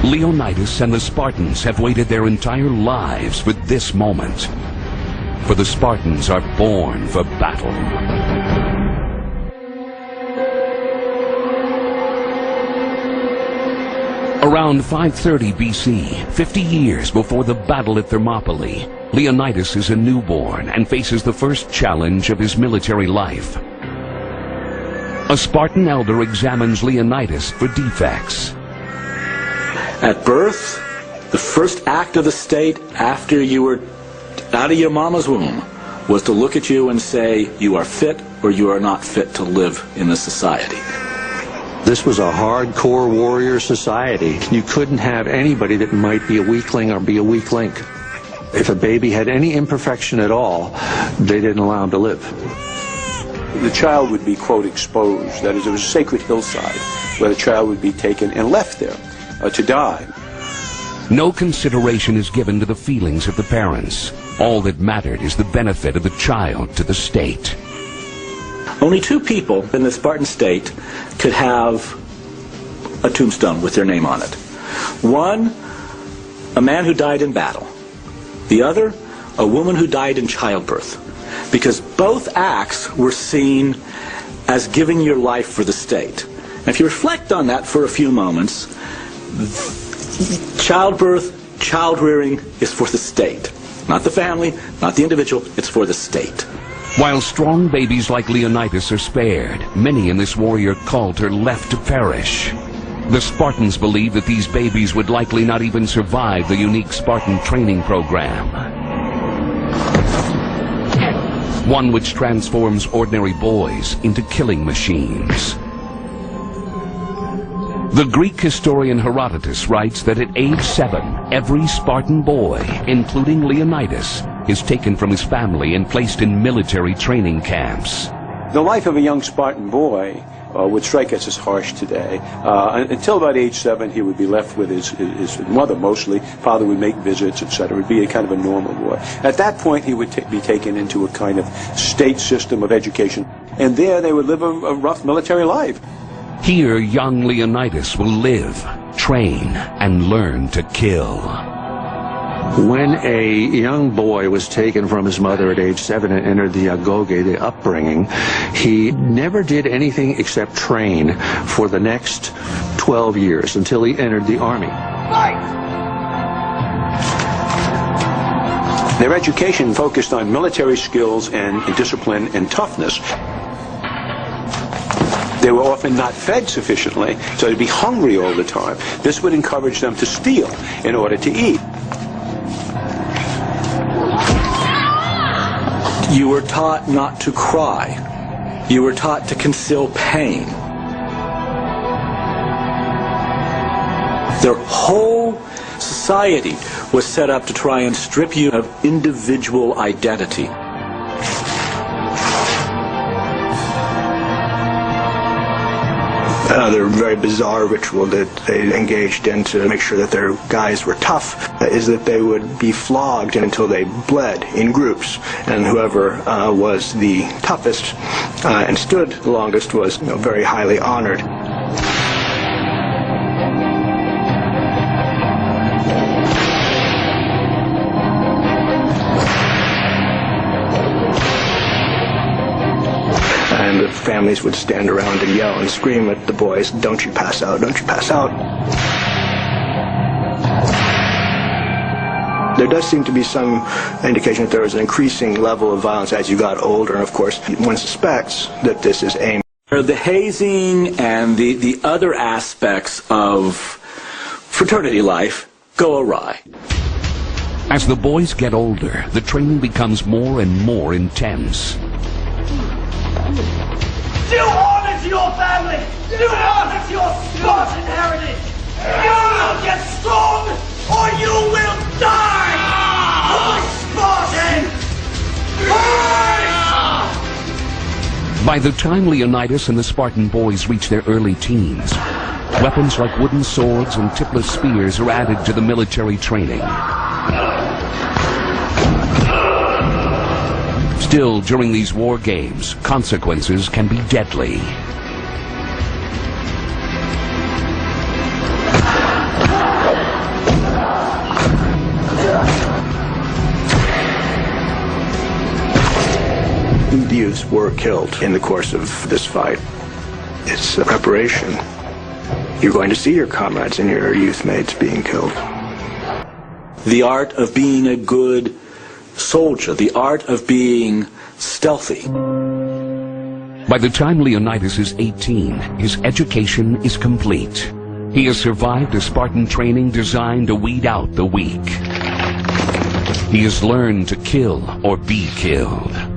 Leonidas and the Spartans have waited their entire lives for this moment. For the Spartans are born for battle. Around 530 BC, 50 years before the battle at Thermopylae, Leonidas is a newborn and faces the first challenge of his military life. A Spartan elder examines Leonidas for defects. At birth, the first act of the state after you were out of your mama's womb was to look at you and say, you are fit or you are not fit to live in this society. This was a hardcore warrior society. You couldn't have anybody that might be a weakling or be a weak link. If a baby had any imperfection at all, they didn't allow him to live. The child would be, quote, exposed. That is, it was a sacred hillside where the child would be taken and left there to die. No consideration is given to the feelings of the parents. All that mattered is the benefit of the child to the state. Only two people in the Spartan state could have a tombstone with their name on it. One, a man who died in battle. The other, a woman who died in childbirth. Because both acts were seen as giving your life for the state. And if you reflect on that for a few moments, childbirth, child-rearing is for the state. Not the family, not the individual, it's for the state. While strong babies like Leonidas are spared, many in this warrior cult are left to perish. The Spartans believe that these babies would likely not even survive the unique Spartan training program. One which transforms ordinary boys into killing machines. The Greek historian Herodotus writes that at age 7, every Spartan boy, including Leonidas, is taken from his family and placed in military training camps. The life of a young Spartan boy would strike us as harsh today. Until about age 7, he would be left with his mother mostly. Father would make visits, etc. It would be a kind of a normal boy. At that point, he would be taken into a kind of state system of education. And there they would live a rough military life. Here, young Leonidas will live, train, and learn to kill. When a young boy was taken from his mother at age 7 and entered the agoge, the upbringing, he never did anything except train for the next 12 years until he entered the army. Their education focused on military skills and discipline and toughness. They were often not fed sufficiently, so they'd be hungry all the time. This would encourage them to steal in order to eat. You were taught not to cry. You were taught to conceal pain. Their whole society was set up to try and strip you of individual identity. Another very bizarre ritual that they engaged in to make sure that their guys were tough is that they would be flogged until they bled in groups, and whoever was the toughest and stood the longest was very highly honored. And the families would stand around and yell and scream at the boys, "Don't you pass out, don't you pass out." There does seem to be some indication that there is an increasing level of violence as you got older, and of course one suspects that this is aimed. The hazing and the other aspects of fraternity life go awry. As the boys get older, the training becomes more and more intense. Do honor to your family! Do honor to your Spartan heritage! You will get strong, or you will die! For Spartan! By the time Leonidas and the Spartan boys reach their early teens, weapons like wooden swords and tipless spears are added to the military training. Still, during these war games, consequences can be deadly. youths were killed in the course of this fight. It's a preparation. You're going to see your comrades and your youth mates being killed. The art of being a good soldier, the art of being stealthy. By the time Leonidas is 18, his education is complete. He has survived a Spartan training designed to weed out the weak. He has learned to kill or be killed.